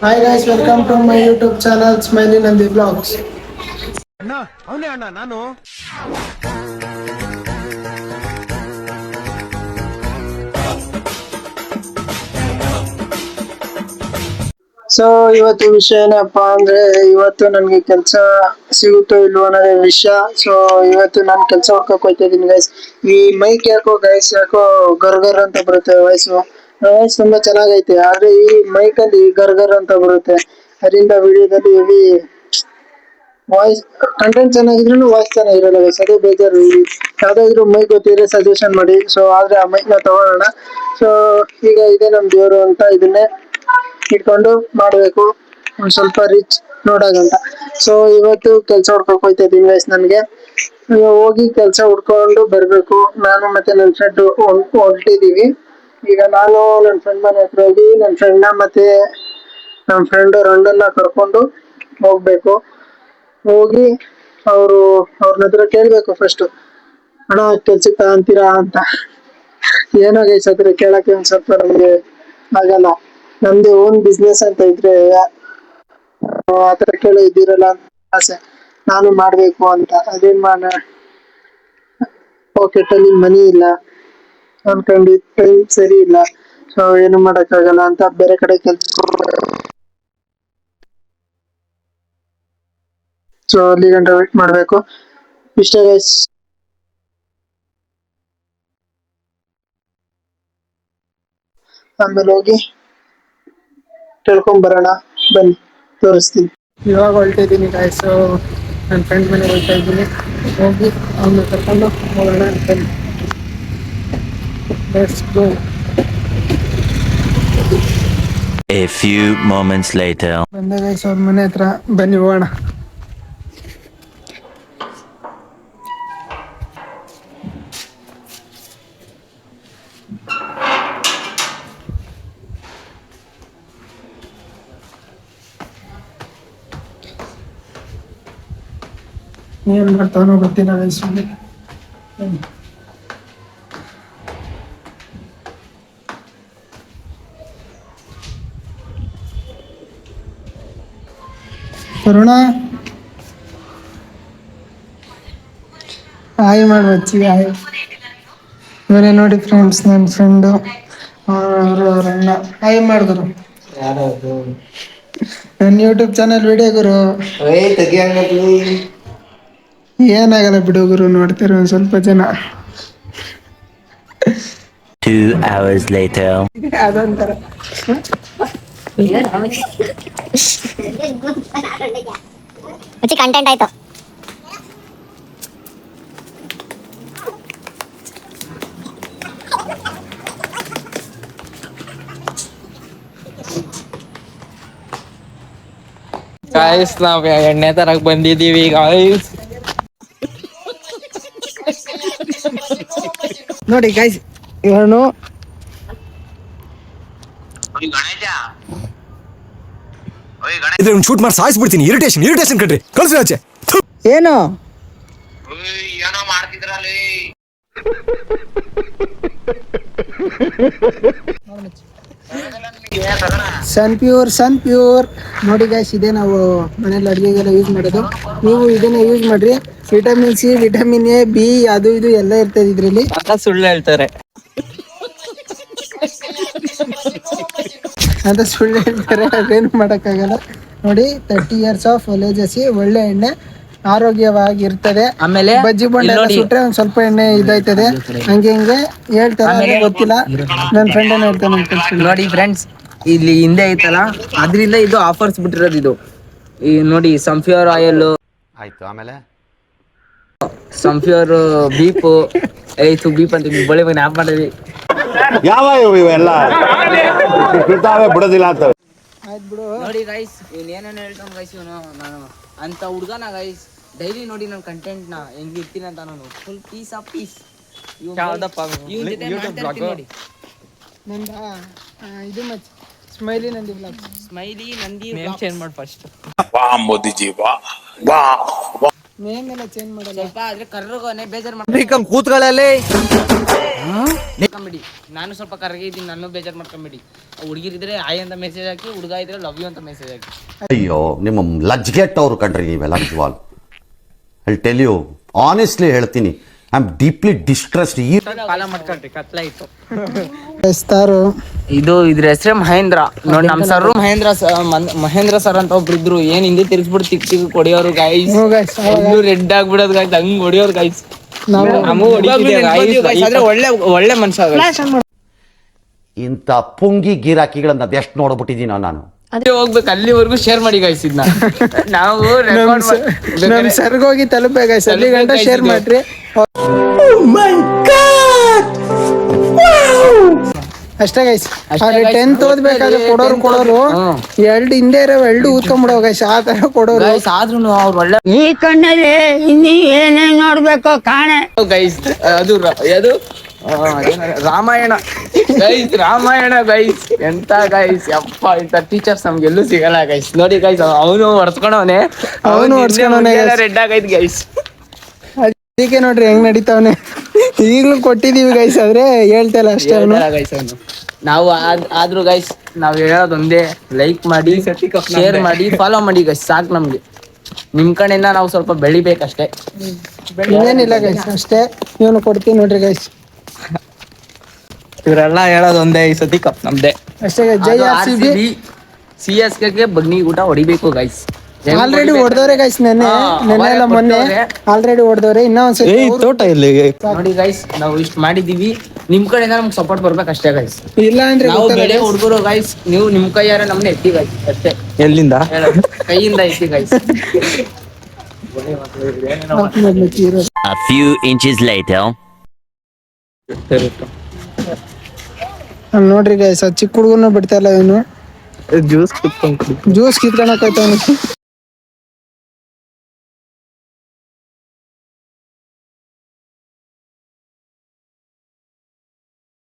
Hi guys, welcome to my YouTube channel Smiley Nandi Vlogs. ಅಣ್ಣ ಅವನೇ ಅಣ್ಣ ನಾನು. ಸೊ ಇವತ್ತು ವಿಷಯ ಏನಪ್ಪಾ ಅಂದ್ರೆ ಇವತ್ತು ನನ್ಗೆ ಕೆಲಸ ಸಿಗುತ್ತೋ ಇಲ್ವೋ ಅನ್ನೋದೇ ವಿಷಯ. ಸೊ ಇವತ್ತು ನಾನು ಕೆಲಸ ಹುಡ್ಕಕ್ ಹೋಗ್ತಾ ಇದೀನಿ ಗೈಸ್. ಈ ಮೈಕ್ ಯಾಕೋ ಗೈಸ್ ಯಾಕೋ ಗರ್ಗರ್ ಅಂತ ಬರುತ್ತೆ ವಾಯ್ಸ್ ತುಂಬಾ ಚೆನ್ನಾಗೈತೆ, ಆದ್ರೆ ಈ ಮೈಕ್ ಅಲ್ಲಿ ಗರ್ಗರ್ ಅಂತ ಬರುತ್ತೆ. ಅದರಿಂದ ವಿಡಿಯೋದಲ್ಲಿ ಹೆವಿ ವಾಯ್ಸ್ ಕಂಟೆಂಟ್ ಚೆನ್ನಾಗಿದ್ರು ವಾಯ್ಸ್ ಚೆನ್ನಾಗಿರಲ್ಲ ಗೈಸ್, ಅದೇ ಬೇಜಾರು. ಯಾವ್ದಾದ್ರು ಮೈಕ್ ಗೊತ್ತಿದ್ರೆ ಸಜೆಷನ್ ಮಾಡಿ. ಸೊ ಆದ್ರೆ ಆ ಮೈಕ್ ನ ತಗೊಳ್ಳೋಣ. ಸೊ ಈಗ ಇದೆ ನಮ್ ದೇವ್ರು ಅಂತ ಇದನ್ನೇ ಇಟ್ಕೊಂಡು ಮಾಡ್ಬೇಕು, ಒಂದ್ ಸ್ವಲ್ಪ ರಿಚ್ ನೋಡೋದಂತ. ಸೊ ಇವತ್ತು ಕೆಲ್ಸ ಹುಡ್ಕೊಕ್ ಹೋಯ್ತಾ ಇದೀನಿ ಗೈಸ್. ನನ್ಗೆ ಹೋಗಿ ಕೆಲ್ಸ ಹುಡ್ಕೊಂಡು ಬರ್ಬೇಕು. ನಾನು ಮತ್ತೆ ನನ್ ಫ್ರೆಂಡ್ ಹೊರಟಿದೀವಿ. ಈಗ ನಾನು ನನ್ ಫ್ರೆಂಡ್ ಮನೆ ಹತ್ರ ಹೋಗಿ ನನ್ ಫ್ರೆಂಡ್ ನ ಮತ್ತೆ ನಮ್ ಫ್ರೆಂಡ್ ಅವ್ರ ಅಣ್ಣನ್ನ ಕರ್ಕೊಂಡು ಹೋಗ್ಬೇಕು. ಹೋಗಿ ಅವ್ರನ್ನ ಹತ್ರ ಕೇಳ್ಬೇಕು ಫಸ್ಟ್, ಅಣ್ಣ ಕೆಲ್ಸಕ್ಕೆ ಅಂತೀರಾ ಅಂತ. ಏನೋ ಗೈಸ್ ಹತ್ರ ಕೇಳಕ್ಕೆ ಒಂದ್ ಸ್ವಲ್ಪ ನಮ್ಗೆ ಆಗಲ್ಲ. ನಮ್ದು ಓನ್ ಬಿಸ್ನೆಸ್ ಅಂತ ಇದ್ರೆ ಆತರ ಕೇಳೋ ಇದ್ದಿರಲ್ಲ ಅಂತ ಆಸೆ. ನಾನು ಮಾಡ್ಬೇಕು ಅಂತ, ಅದೇನ್ ಮಾಡ ಪಾಕೆಟಲ್ಲಿ ಮನಿ ಇಲ್ಲ, ಅನ್ಕೊಂಡು ಟೈಮ್ ಸರಿ ಇಲ್ಲ. ಸೊ ಏನು ಮಾಡಕ್ ಆಗಲ್ಲ ಅಂತ ಬೇರೆ ಕಡೆ ಕೆಲ್ಸ. ಸೊ ಅಲ್ಲಿ ಗಂಟ ವೇಟ್ ಮಾಡ್ಬೇಕು ಇಷ್ಟೇ ಗೈಸ್. ಆಮೇಲೆ ಹೋಗಿ ಕೇಳ್ಕೊಂಡ್ ಬರೋಣ, ಬನ್ನಿ ತೋರಿಸ್ತೀನಿ. ಇವಾಗ ಹೊರಟಿದ್ದೀನಿ ಗಾಯ್ಸ್, ನನ್ನ ಫ್ರೆಂಡ್ ಮನೆಗೆ ಹೋಗ್ತಾ ಇದ್ದೀನಿ. ಹೋಗಿ ಅವನ್ನ ಕರ್ಕೊಂಡು ಹೋಗೋಣ ಅಂತ. Let's go. A few moments later. ಬಂದೆ ಗೈಸ್ ಅವ್ರ ಮನೆ ಹತ್ರ, ಬನ್ನಿ ಹೋಗೋಣ. ಏನ್ ಮಾಡ್ತಾವನೋ ಗೊತ್ತಿಲ್ಲ ಗೈಸ್. ಕರುಣ ಹಾಯ್ ಮಾಡಿ ಮಚ್ಚಿಗೆ ಹಾಯ್. ಇವರೇ ನೋಡಿ ಫ್ರೆಂಡ್ಸ್, ನನ್ನ ಫ್ರೆಂಡು ಅವ್ರ ಅಣ್ಣ. ಹಾಯ್ ಮಾಡಿದ್ರು. ನನ್ನ ಯೂಟ್ಯೂಬ್ ಚಾನಲ್ ವಿಡಿಯೋ ಗುರು. ಏನಾಗಲ್ಲ ಬಿಡು ಗುರು, ನೋಡ್ತಿರೋ ಒಂದ್ ಸ್ವಲ್ಪ ಜನ. 2 hours later. ಅದೊಂಥರ ಕಂಟೆಂಟ್ ಆಯ್ತು. ಗಾಯ್ಸ್ ನಾವ್ ಎಣ್ಣೆ ತರಕ್ ಬಂದಿದೀವಿ ಗಾಯ್ಸ್. ನೋಡಿ ಗೈಸ್, ಇವನು ಶೂಟ್ ಮಾಡಿ ಸಾಯಿಸ್ಬಿಡ್ತೀನಿ. ಇರಿಟೇಷನ್ ಕಣ್ರಿ, ಕಳ್ಸಿ ಆಚೆ. ಏನು ಏನೋ ಮಾಡ್ತಿದ್ರಲ್ಲಿ. ಸನ್ ಪ್ಯೂರ್ ನೋಡಿ ಗೈಸ್, ಇದೇ ನಾವು ಮನೇಲಿ ಅಡುಗೆಗೆಲ್ಲ ಯೂಸ್ ಮಾಡೋದು. ನೀವು ಇದನ್ನ ಯೂಸ್ ಮಾಡ್ರಿ. Vitamin C, vitamin A, B, ಅದು ಇದು ಎಲ್ಲ ಇರ್ತದೆ ಇದ್ರಲ್ಲಿ. ಸುಳ್ಳು ಹೇಳ್ತಾರೆ ಅಂತ ಸುಳ್ಳು ಹೇಳ್ತಾರೆ, ಅದೇನು ಮಾಡೋಕ್ಕಾಗಲ್ಲ. ನೋಡಿ 30 years ಆಫ್ ಒಲೆಜಸಿ, ಒಳ್ಳೆ ಎಣ್ಣೆ, ಆರೋಗ್ಯವಾಗಿರ್ತದೆ. ಆಮೇಲೆ ಬಜ್ಜಿ ಬೋಂಡ ಎಲ್ಲ ಸುಟ್ರೆ ಒಂದ್ ಸ್ವಲ್ಪ ಎಣ್ಣೆ ಇದಾಯ್ತದೆ. ಹಂಗೆ ಹೇಳ್ತಾರೆ, ಗೊತ್ತಿಲ್ಲ. ನನ್ನ ಫ್ರೆಂಡ್ ಏನು ಹೇಳ್ತಾನೆ ನೋಡಿ ಫ್ರೆಂಡ್ಸ್, ಇಲ್ಲಿ ಹಿಂದೆ ಐತಲ್ಲ ಅದ್ರಿಂದ ಇದು ಆಫರ್ಸ್ ಬಿಟ್ಟಿರೋದು. ಇದು ಈ ನೋಡಿ ಸನ್ಫ್ಲವರ್ ಆಯಿಲ್ ಆಯ್ತು. ಆಮೇಲೆ ಸನ್ಫ್ಲವರ್ ಬೀಪ್ ಬೀಪ್ ಅಂತ ಬಳಿ ಮನೆ ಆಫ್ ಮಾಡಿದ್ವಿ. ಯಾವ ಇವೆಲ್ಲ ಬಿಡೋದಿಲ್ಲ ಅಂತ. ಆಯ್ತು ಬಿಡು. ನೋಡಿ ಗೈಸ್, ಇವ್ನು ಏನೇನು ಹೇಳ್ತಾನೆ ಗೈಸ್. ಇವನು ನಾನು ಅಂತ ಹುಡ್ಗನ ಗೈಸ್. ಡೈಲಿ ನೋಡಿ ನನ್ನ ಕಂಟೆಂಟ್ ನ ಹೆಂಗ್ ಇರ್ತೀನಿ ಅಂತ. ನಾನು ಫುಲ್ ಪೀಸ್ ಆಫ್ ಪೀಸ್. ನೋಡಿ ನಂದ ಇದು much smiley Nandi blog. Smiley Nandi name change ಮಾಡಿ ಫಸ್ಟ್. ಮೋದಿಜಿ ವಾ ನೇಮ್ ಎಲ್ಲ ಚೇಂಜ್ ಮಾಡಲ್ಲ. ಸ್ವಲ್ಪ ಆದ್ರೆ ಕರ್ರಗೋನೆ ಬೇಜಾರು ಮಾಡಿ ಕೂತ್ಗಳಲ್ಲಿ ಮಾಡ್ಕೊಂಬಿಡಿ. ನಾನು ಸ್ವಲ್ಪ ಕರಗೆ ಇದ್ದೀನಿ, ನಾನು ಬೇಜಾರು ಮಾಡ್ಕೊಂಬಿಡಿ. ಹುಡುಗಿರಿದ್ರೆ ಆಯ್ ಅಂತ ಮೆಸೇಜ್ ಹಾಕಿ, ಹುಡುಗ ಇದ್ರೆ ಲವ್ ಯು ಅಂತ ಮೆಸೇಜ್ ಹಾಕಿ. ಅಯ್ಯೋ ನಿಮ್ಮ ಲಜ್ಗೆಟ್ಟವ್ರು ಕಣ್ರಿ ನೀವೆಲ್ಲ ನಿಜವಾಗ್. ಐ ಟೆಲ್ ಯು ಆನೆಸ್ಟ್ಲಿ ಹೇಳ್ತೀನಿ, ಐ ಆಮ್ ಡೀಪ್ಲಿ ಡಿಸ್ಟ್ರೆಸ್ಡ್. ಈ ಎಸ್ತಾರು ಇದ್ರ ಹೆಸರೇ ಮಹೇಂದ್ರ. ನೋಡಿ ನಮ್ಮ ಸರ್ ಮಹೇಂದ್ರ ಸರ್ ಅಂತ ಒಬ್ರು ಇದ್ರು. ಏನ್ ಹಿಂದೆ ತಿರ್ಸ್ಬಿಟ್ಟು ತಿಕ್ ತಿಕ್ ಹೊಡಿಯೋರು ಗೈಸ್. ರೆಡ್ ಆಗ್ಬಿಡೋದು ಗೈಸ್, ಹಂಗ್ ಹೊಡಿಯೋರು ಗೈಸ್. ಆದ್ರೆ ಒಳ್ಳೆ ಮನುಷ್ಯ. ಇಂಥ ಪುಂಗಿ ಗಿರಾಕಿಗಳನ್ನ ಅದೆಷ್ಟು ನೋಡ್ಬಿಟ್ಟಿದ್ದೀನೋ ನಾನು. ಅದೇ ಹೋಗ್ಬೇಕು, ಅಲ್ಲಿವರೆಗೂ ಶೇರ್ ಮಾಡಿ ಗೈಸ್. ಇದನ್ನ ನಾವು ನಮ್ ಸರ್ಗೋಗಿ ತಲುಪೆ ಗೈಸ್, ಅಲ್ಲಿ ಗಂಟ ಶೇರ್ ಮಾಡ್ರಿ. ಅಷ್ಟೇ ಗೈಸ್. 10th ಓದ್ಬೇಕಾದ್ರೆ ಕೊಡೋರು ಎರಡು ಹಿಂದೆ ಇರೋ ಎರಡು ಊದ್ಕೊಂಡ್ಬಿಡೋ ಗೈಸ್, ಆ ತರ ಕೊಡೋರು ಗೈಸ್. ಆದ್ರೂ ಅವ್ರು ಒಳ್ಳೆ ಈ ಕಣ್ಣಲ್ಲಿ ಇನ್ನೀ ಏನೇನ್ ನೋಡ್ಬೇಕು ಕಾಣೆ ಗೈಸ್. ಅದು ರಾಮಾಯಣ ಗೈಸ್, ರಾಮಾಯಣ ಗೈಸ್. ಎಂತ ಗೈಸ್ ಯಪ್ಪ, ಇಂಥ ಟೀಚರ್ಸ್ ನಮ್ಗೆಲ್ಲೂ ಸಿಗಲ್ಲ ಗೈಸ್. ನೋಡಿ ಗೈಸ್, ಅವನು ಹೊಡ್ಸ್ಕೊಂಡವನೆ, ರೆಡ್ ಆಗೈತ್ ಗೈಸ್. ಅದಕ್ಕೆ ನೋಡ್ರಿ ಹೆಂಗ್ ನಡೀತಾವನೆ. ಈಗ್ಲೂ ಕೊಟ್ಟಿದೀವಿ ಗೈಸ್, ಆದ್ರೆ ಹೇಳ್ತಲ್ಲ ಅಷ್ಟೇ ಅವನು ಗೈಸ್. ನಾವು ಆದ್ರೂ ಗೈಸ್ ನಾವ್ ಹೇಳೋದೊಂದೇ, ಲೈಕ್ ಮಾಡಿ, ಶೇರ್ ಮಾಡಿ, ಫಾಲೋ ಮಾಡಿ ಗೈಸ್. ಸಾಕು ನಮ್ಗೆ. ನಿಮ್ ಕಡೆಯಿಂದ ನಾವು ಸ್ವಲ್ಪ ಬೆಳಿಬೇಕಷ್ಟೇ, ಏನಿಲ್ಲ ಗೈಸ್. ಅಷ್ಟೇ ಇವನು ಕೊಡ್ತೀನಿ ನೋಡ್ರಿ ಗೈಸ್. ಇವರೆಲ್ಲ ಹೇಳೋದೊಂದೇ, ಈ ಸತಿ ಕಪ್ ನಮ್ದೆ ಅಷ್ಟೇ ಗೈಸ್. ಜೈ RCB. CSK ಬಗ್ನಿ ಊಟ ಹೊಡಿಬೇಕು ಗೈಸ್. ಆಲ್ರೆಡಿ ಹೊಡೆದವ್ರೆ ಗೈಸ್, ನೆನ್ನೆ ಎಲ್ಲ ಮೊನ್ನೆ ಆಲ್ರೆಡಿ ಹೊಡೆದವ್ರೆ. ಇನ್ನ ಒಂದ್ಸತಿ ತೋಟ ಇಲ್ಲಿ ನೋಡಿ ಗೈಸ್, ನಾವು ಇಷ್ಟು ಮಾಡಿದೀವಿ. ನಿಮ್ ಕಡೆಯಿಂದ ನಮ್ಗೆ ಸಪೋರ್ಟ್ ಬರ್ಬೇಕು ಅಷ್ಟೇ ಗೈಸ್. ಇಲ್ಲ ಅಂದ್ರೆ ನಾವು ಬೆಳೆ ಹುಡುಗರು ಗೈಸ್, ನೀವು ನಿಮ್ ಕೈಯಾರ ನಮ್ನ ಎತ್ತಿ ಗೈಸ್ ಅಷ್ಟೇ. ಎಲ್ಲಿಂದ ಕೈಯಿಂದ ಎತ್ತಿ guys. A few inches later. ನೋಡ್ರಿ ಗೈಸ್, ಚಿಕ್ಕ ಹುಡುಗನ ಬಿಡ್ತಾ ಇಲ್ಲ ಇವನು. ಜ್ಯೂಸ್ ಕಿತ್ಕೊಳಕ್